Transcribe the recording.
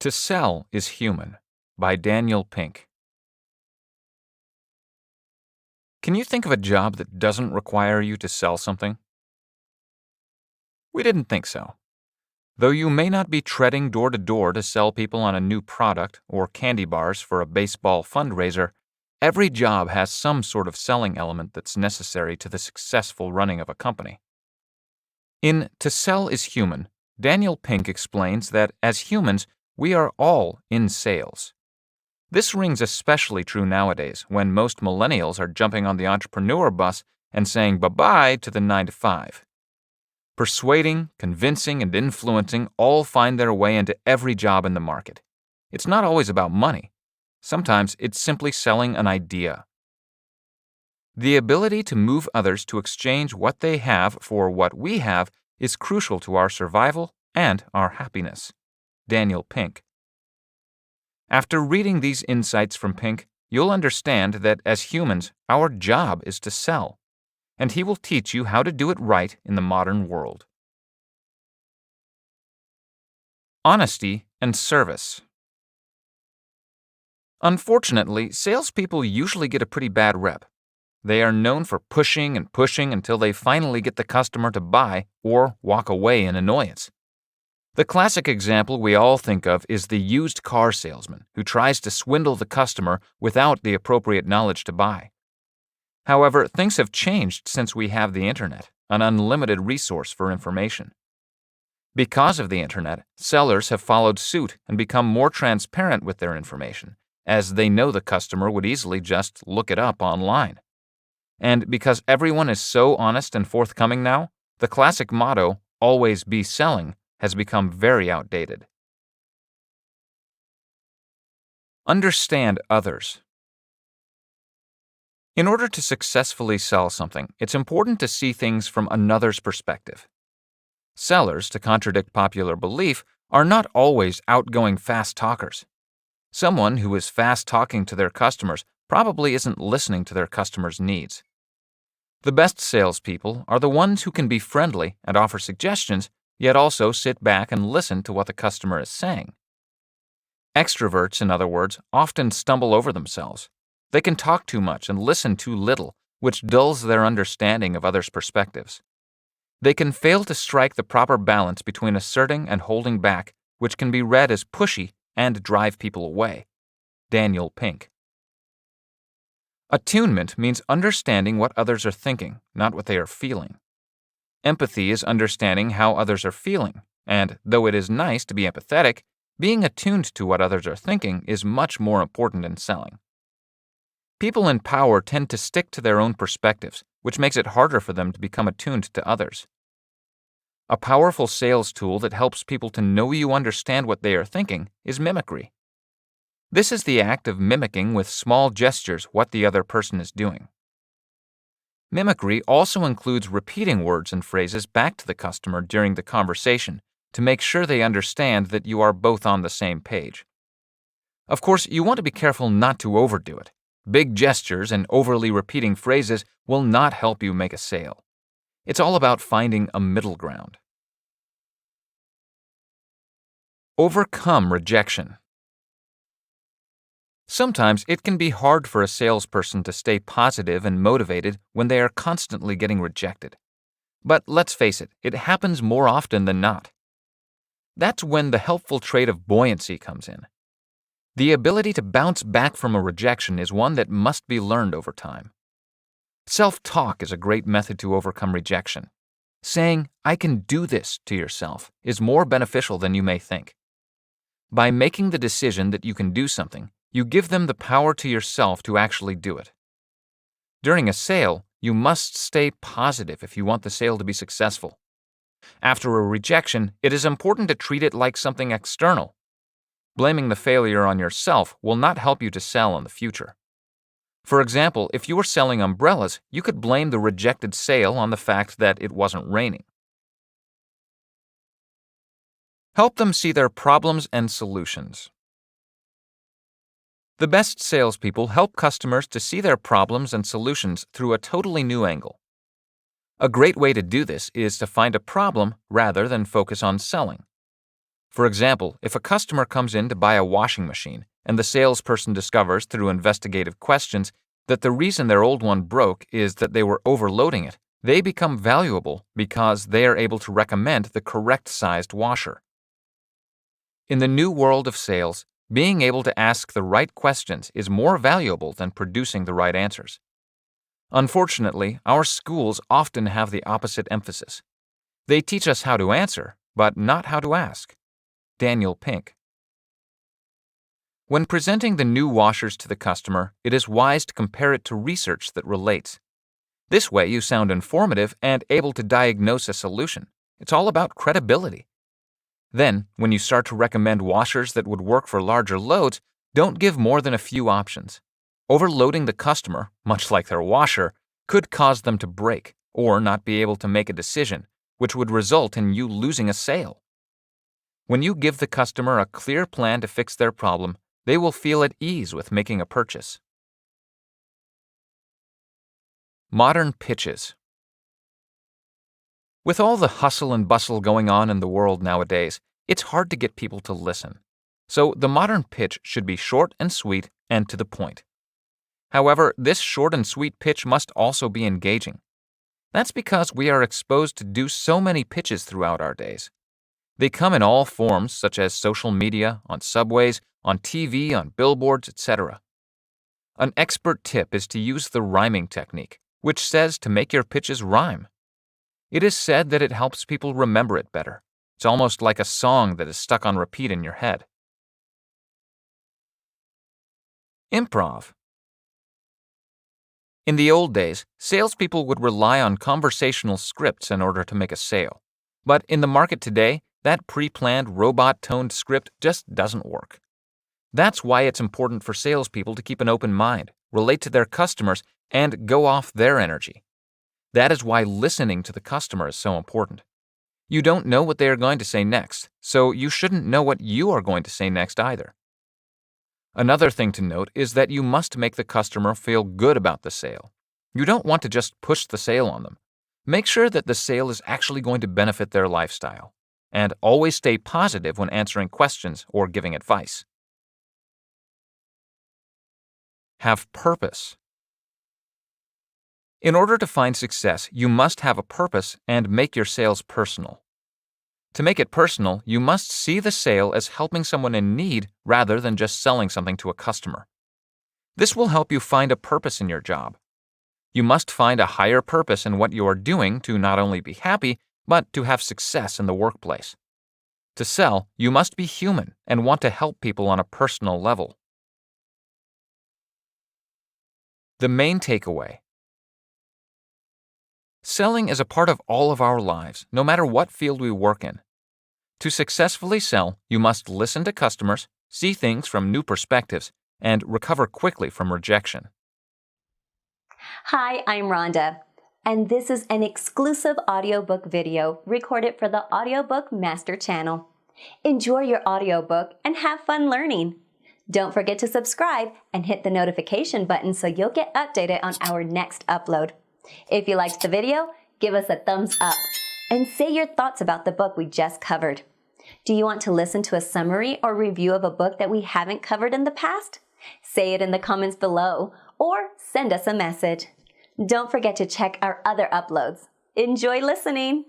To Sell is Human by Daniel Pink. Can you think of a job that doesn't require you to sell something? We didn't think so. Though you may not be treading door to door to sell people on a new product or candy bars for a baseball fundraiser, every job has some sort of selling element that's necessary to the successful running of a company. In To Sell is Human, Daniel Pink explains that as humans, we are all in sales. This rings especially true nowadays when most millennials are jumping on the entrepreneur bus and saying bye-bye to the 9-to-5. Persuading, convincing, and influencing all find their way into every job in the market. It's not always about money. Sometimes it's simply selling an idea. The ability to move others to exchange what they have for what we have is crucial to our survival and our happiness. Daniel Pink. After reading these insights from Pink, you'll understand that as humans, our job is to sell, and he will teach you how to do it right in the modern world. Honesty and service. Unfortunately, salespeople usually get a pretty bad rep. They are known for pushing and pushing until they finally get the customer to buy or walk away in annoyance. The classic example we all think of is the used car salesman who tries to swindle the customer without the appropriate knowledge to buy. However, things have changed since we have the internet, an unlimited resource for information. Because of the internet, sellers have followed suit and become more transparent with their information, as they know the customer would easily just look it up online. And because everyone is so honest and forthcoming now, the classic motto, "always be selling," has become very outdated. Understand others. In order to successfully sell something, it's important to see things from another's perspective. Sellers, to contradict popular belief, are not always outgoing fast talkers. Someone who is fast talking to their customers probably isn't listening to their customers' needs. The best salespeople are the ones who can be friendly and offer suggestions, yet also sit back and listen to what the customer is saying. Extroverts, in other words, often stumble over themselves. They can talk too much and listen too little, which dulls their understanding of others' perspectives. They can fail to strike the proper balance between asserting and holding back, which can be read as pushy and drive people away. Daniel Pink. Attunement means understanding what others are thinking, not what they are feeling. Empathy is understanding how others are feeling, and though it is nice to be empathetic, being attuned to what others are thinking is much more important in selling. People in power tend to stick to their own perspectives, which makes it harder for them to become attuned to others. A powerful sales tool that helps people to know you understand what they are thinking is mimicry. This is the act of mimicking with small gestures what the other person is doing. Mimicry also includes repeating words and phrases back to the customer during the conversation to make sure they understand that you are both on the same page. Of course, you want to be careful not to overdo it. Big gestures and overly repeating phrases will not help you make a sale. It's all about finding a middle ground. Overcome rejection. Sometimes it can be hard for a salesperson to stay positive and motivated when they are constantly getting rejected. But let's face it, it happens more often than not. That's when the helpful trait of buoyancy comes in. The ability to bounce back from a rejection is one that must be learned over time. Self-talk is a great method to overcome rejection. Saying, "I can do this," to yourself is more beneficial than you may think. By making the decision that you can do something, you give them the power to yourself to actually do it. During a sale, you must stay positive if you want the sale to be successful. After a rejection, it is important to treat it like something external. Blaming the failure on yourself will not help you to sell in the future. For example, if you were selling umbrellas, you could blame the rejected sale on the fact that it wasn't raining. Help them see their problems and solutions. The best salespeople help customers to see their problems and solutions through a totally new angle. A great way to do this is to find a problem rather than focus on selling. For example, if a customer comes in to buy a washing machine and the salesperson discovers through investigative questions that the reason their old one broke is that they were overloading it, they become valuable because they are able to recommend the correct sized washer. In the new world of sales, being able to ask the right questions is more valuable than producing the right answers. Unfortunately, our schools often have the opposite emphasis. They teach us how to answer, but not how to ask. Daniel Pink. When presenting the new washers to the customer, it is wise to compare it to research that relates. This way you sound informative and able to diagnose a solution. It's all about credibility. Then, when you start to recommend washers that would work for larger loads, don't give more than a few options. Overloading the customer, much like their washer, could cause them to break or not be able to make a decision, which would result in you losing a sale. When you give the customer a clear plan to fix their problem, they will feel at ease with making a purchase. Modern pitches. With all the hustle and bustle going on in the world nowadays, it's hard to get people to listen. So the modern pitch should be short and sweet and to the point. However, this short and sweet pitch must also be engaging. That's because we are exposed to do so many pitches throughout our days. They come in all forms, such as social media, on subways, on TV, on billboards, etc. An expert tip is to use the rhyming technique, which says to make your pitches rhyme. It is said that it helps people remember it better. It's almost like a song that is stuck on repeat in your head. Improv. In the old days, salespeople would rely on conversational scripts in order to make a sale. But in the market today, that pre-planned robot-toned script just doesn't work. That's why it's important for salespeople to keep an open mind, relate to their customers, and go off their energy. That is why listening to the customer is so important. You don't know what they are going to say next, so you shouldn't know what you are going to say next either. Another thing to note is that you must make the customer feel good about the sale. You don't want to just push the sale on them. Make sure that the sale is actually going to benefit their lifestyle. And always stay positive when answering questions or giving advice. Have purpose. In order to find success, you must have a purpose and make your sales personal. To make it personal, you must see the sale as helping someone in need rather than just selling something to a customer. This will help you find a purpose in your job. You must find a higher purpose in what you are doing to not only be happy, but to have success in the workplace. To sell, you must be human and want to help people on a personal level. The main takeaway. Selling is a part of all of our lives, no matter what field we work in. To successfully sell, you must listen to customers, see things from new perspectives, and recover quickly from rejection. Hi, I'm Rhonda, and this is an exclusive audiobook video recorded for the Audiobook Master channel. Enjoy your audiobook and have fun learning. Don't forget to subscribe and hit the notification button so you'll get updated on our next upload. If you liked the video, give us a thumbs up and say your thoughts about the book we just covered. Do you want to listen to a summary or review of a book that we haven't covered in the past? Say it in the comments below or send us a message. Don't forget to check our other uploads. Enjoy listening!